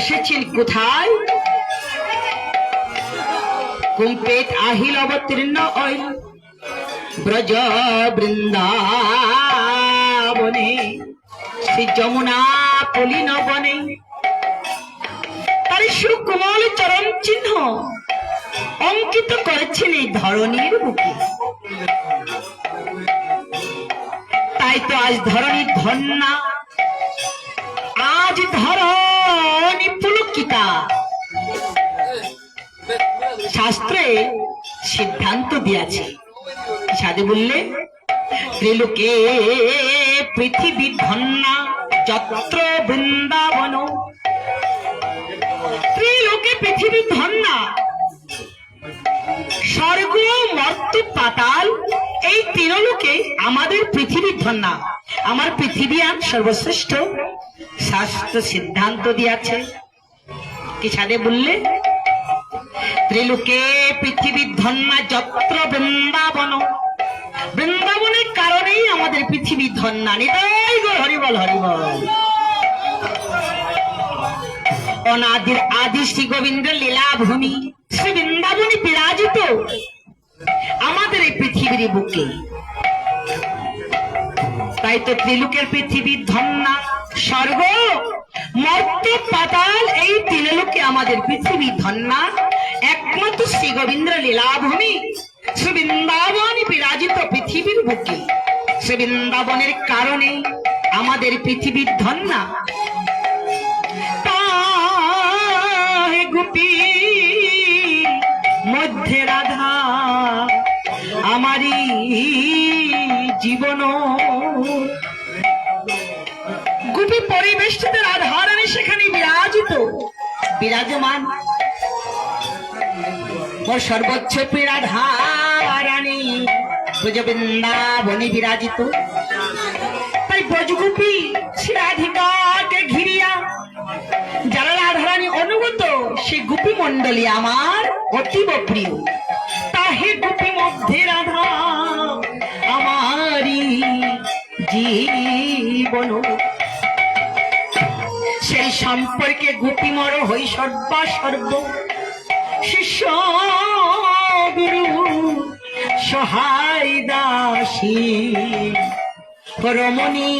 এসেছেন কোথায়? কুম্পেট আহিল অবতীর্ণ ওই ব্রজ বৃন্দাবনে, শ্রী যমুনা পলিন বনে। তার সুকোমল চরণ চিহ্ন অঙ্কিত করেছেন এই ধরণীর বুকে। তাই তো আজ ধরণী ধন্যা, আজ ধরণী পুলকিতা। শাস্ত্রে সিদ্ধান্ত দিয়েছে, সাধু বললে ত্রিলোকে পৃথিবী ধন্যা যত্র বৃন্দাবন। ত্রিলোকে পৃথিবী ধন্যা, স্বর্গ মর্ত পাতাল এই তিনলোকে আমাদের পৃথিবীর ধন্যা। আমার পৃথিবী আর সর্বশ্রেষ্ঠ, শাস্ত্র সিদ্ধান্ত দিয়েছে। কি সাধে বললে ত্রিলোকে পৃথিবীর ধন্যা যত্র বৃন্দাবন। বৃন্দাবনের কারণেই আমাদের পৃথিবী ধন্যা। নিতাই গো হরিবল হরিবল। অনাদির আদি শ্রী গোবিন্দ লীলা ভূমি শ্রী বৃন্দাবনে বিরাজিত আমাদের এই পৃথিবীর বুকে। তাই তো ত্রিলোকের পৃথিবীর ধন্যা, স্বর্গ মর্ত পাতাল এই তিনলোকে আমাদের পৃথিবী ধন্যা। একমাত্র শ্রী গোবিন্দ লীলাভূমি শ্রী বৃন্দাবনে বিরাজিত পৃথিবীর বুকে। শ্রী বৃন্দাবনের কারণে আমাদের পৃথিবীর ধন্যা। গোপী মধ্যে রাধা আমারই জীবন। গোপী পরিবেষ্টিত রাধারানী সেখানে বিরাজিত, বিরাজমান। ওর সর্বোচ্চ প্রিয় রাধারানী ব্রজ বৃন্দাবনে বিরাজিত। তাই ব্রজগোপী শ্রী রাধিকাকে ঘিরিয়া যারা রাধারানী অনুগত, সে গোপী মন্ডলী আমার অতীব প্রিয়। তাহে গোপী মধ্যে রাধা আমারি জীবন। সেই সম্পর্কে গোপীমর হই সর্বা সর্ব। শিষ্য গুরু সহায় দাসী রমণী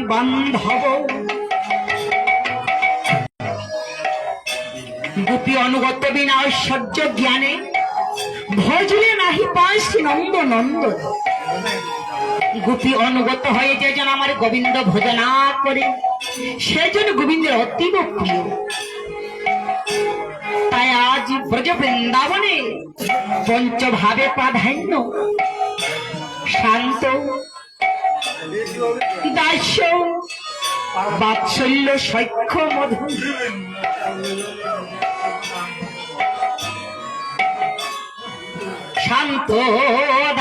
বান্ধব। গোপী অনুগত বিনা ঐশ্বর্য জ্ঞানে ভজলে নাহি পায় শ্রী নন্দ নন্দন। গোপী অনুগত হয়ে যেজন আমার গোবিন্দ ভজনা করে, সেজন গোবিন্দের অতীব প্রিয়। তাই আজ ব্রজ বৃন্দাবনে পঞ্চভাবে প্রাধান্য, শান্ত, দাস্য, বাৎসল্য, সখ্য, মধু। শান্ত,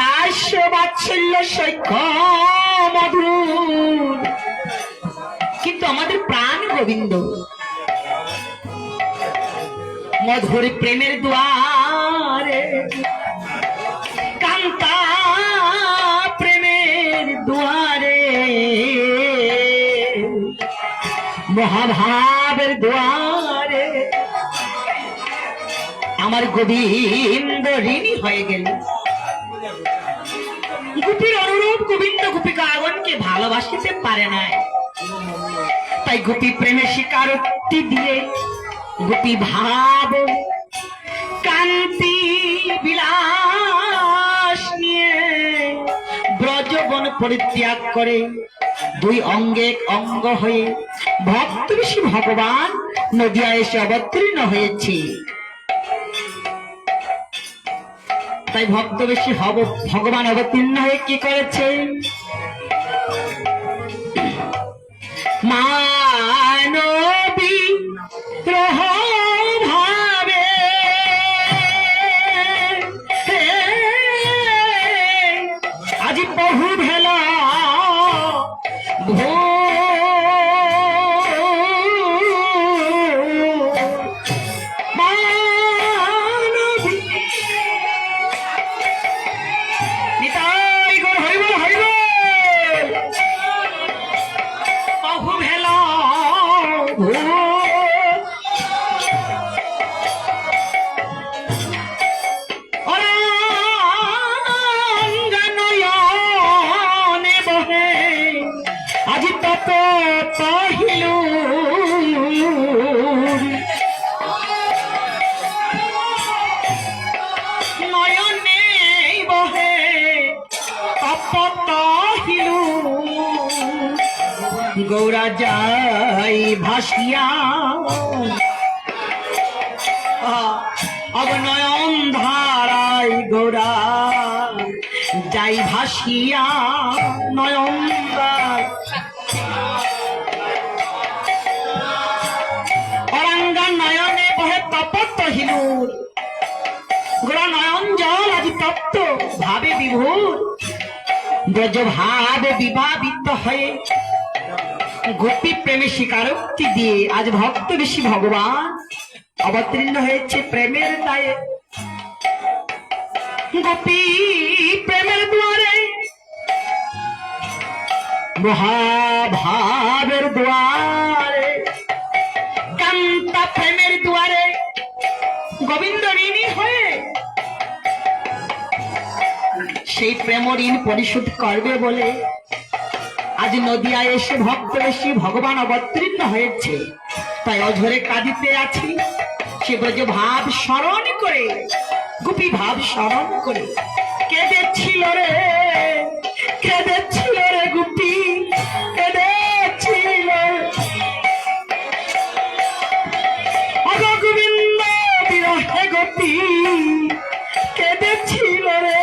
দাস্য, বাৎসল্য, সখ্য, মধুর। কিন্তু আমাদের প্রাণ গোবিন্দ মধুর প্রেমের দুয়ারে, কান্তা প্রেমের দুয়ারে, মহাভাবের দুয়ারে আমার গোবিন্দ ঋণী হয়ে গেল। গোপীর অনুরূপ গোবিন্দ গোপিকাগণকে ভালোবাসিতে পারে নাই। তাই গোপী প্রেমের স্বীকারোক্তি দিয়ে গোপী ভাব কান্তি বিলাস নিয়ে ব্রজবন পরিত্যাগ করে দুই অঙ্গে অঙ্গ হয়ে ভক্ত ঋষি ভগবান নদিয়া এসে অবতীর্ণ হয়েছে। তাই ভক্ত ঋষি ভগবান অবতীর্ণ হয়ে কি করেছে? মানবী গ্রহ ভাবে আজি বহু ভেলা বহু ভেলা তপ পাহিলু নয়নে বহে তপ পাহিলু গৌরা যাই ভাসিয়া অবনয়ন ধারায় গৌরা যাই ভাসিয়া নয়ন অরাঙ্গা নয়নে বহে তপত হিলুর গোড়া নয়ন জল আজ তপ্ত ভাবে বিভোর ব্রজ ভাবে বিবাদিত হয়ে গোপী প্রেমে স্বীকারোক্তি দিয়ে আজ ভক্ত ঋষি ভগবান অবতীর্ণ হয়েছে প্রেমের দায়ে গোপী প্রেমের দুয়ারে মহাভাবের দুয়ারে কান্তা প্রেমের দুয়ারে গোবিন্দ ঋণী হয়ে সেই প্রেম ঋণ পরিশোধ করবে বলে আজ নদিয়ায় এসে ভক্ত ঋষি ভগবান অবতীর্ণ হয়েছে তাই অঝরে কাঁদিতে আছি সে ব্রজ ভাব স্মরণ করে গোপী ভাব স্মরণ করে কেঁদেছিল রে কেঁদেছিল রে গোপী কেঁদেছিল অগ গোবিন্দ বিরহে গোপী কেঁদেছিল রে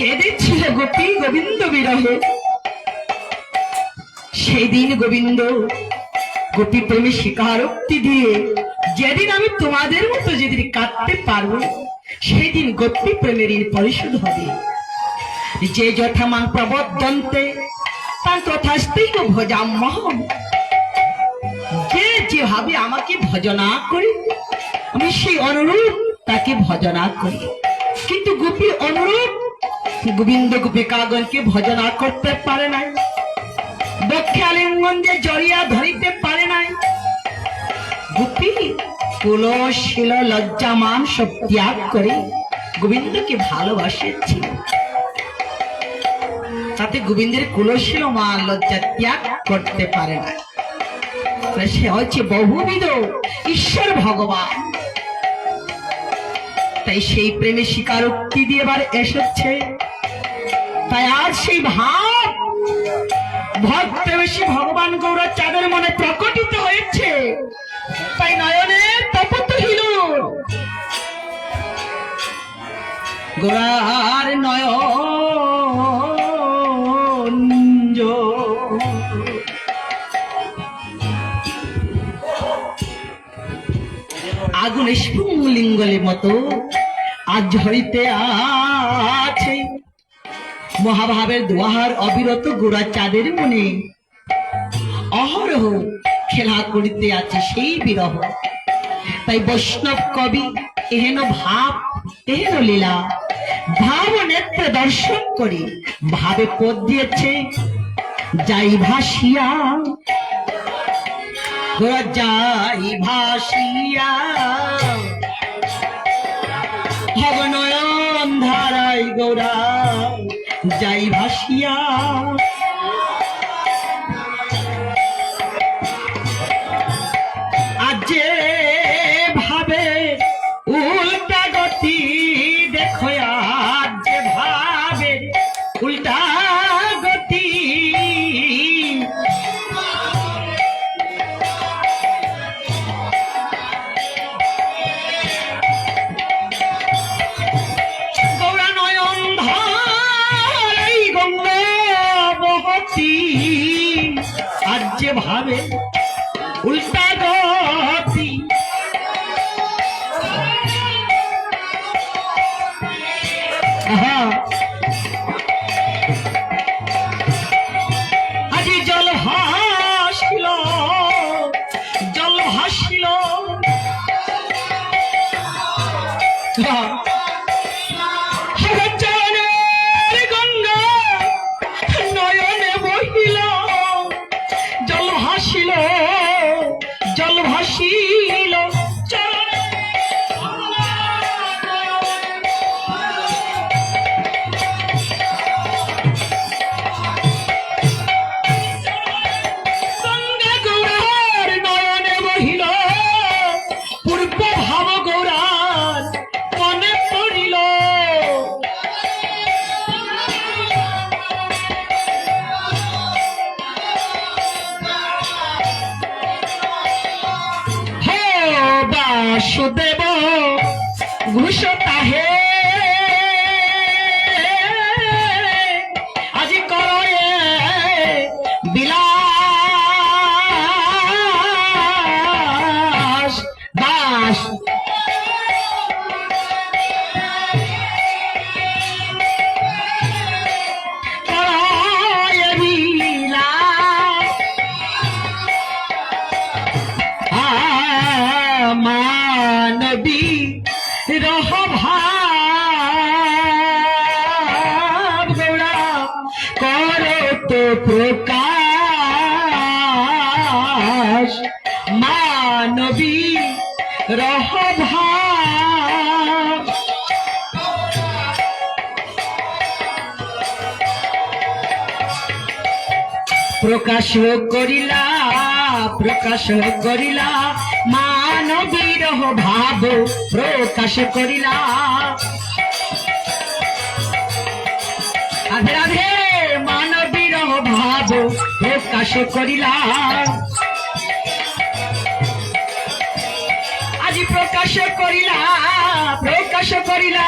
কেঁদেছিল গোপী গোবিন্দ বিরহে সেই দিন গোবিন্দ গোপী প্রেমে স্বীকারোক্তি দিয়ে যেদিন আমি তোমাদের মতো যেদিন কাঁদতে পারবো সেই দিন গোপী প্রেমের ঋণ পরিশোধ হবে যে যথা মাং প্রবদন্তে তার তথাস্তেইব ভজাম্যহম যে যেভাবে আমাকে ভজনা করে আমি সেই অনুরূপ তাকে ভজনা করি কিন্তু গোপী অনুরূপ গোবিন্দ গোপিকাগণকে ভজনা করতে পারে নাই দক্ষে আলিঙ্গন দিয়ে জড়িয়া ধরিতে পারে নাই গোপী কুলশীল লজ্জামান সব ত্যাগ করে গোবিন্দকে ভালোবাসেছিল তাতে গোবিন্দের কুলশীল মান লজ্জা ত্যাগ করতে পারে না সে হচ্ছে বহুবিধ ঈশ্বর ভগবান তাই সেই প্রেমে স্বীকারোক্তি দিয়ে এবার এসেছে তাই আজ সেই ভাব ভক্ত বেশি ভগবান গৌরা চাঁদের মনে প্রকটিত হয়েছে তাই নয়নে তপত হিল গোরার নয়ন আগুনে লিঙ্গলের মতো আজ ঝরিতে আছে মহাভাবের দোয়ার অবিরত গোড়া চাঁদের মনে অহরহ খেলা করিতে আছে সেই বিরহ। তাই বৈষ্ণব কবি এহেন ভাব এহেন লীলা ভাব ও নেত্রে দর্শন করে ভাবে পদ দিয়েছে যাই ভাসিয়া গোরা যাই ভাসিয়া হব নয়ন ধারাই গোরা যাই ভাসিয়া। আজ যে ভাবে উল্টা গতি দেখো আজ যে ভাবে উল্টা গতি গৌরা নয়ন ধারাই গঙ্গা বহতি আজ যে ভাবে উল্টা গতি আজি জল ভাসিল জল ভাসিল চরণের গঙ্গা নয়নে বহিল জল ভাসিল জল ভাসিল গঙ্গা গৌরার নয়নে বহিল পূর্ব ভাব গৌরার মনে পড়িল বাসুদেব ঘুষ তাহে আজি করে বিলাস বাস করে বিলাস মানবী রহ ভাব গৌরা করো তো প্রকাশ মানবী রহ ভাব প্রকাশ করিলা প্রকাশ করিলা মানবীর ভাব প্রকাশ করিলা। রাধে রাধে মানবীর ভাব প্রকাশ করিলা আজি প্রকাশ করিলা প্রকাশ করিলা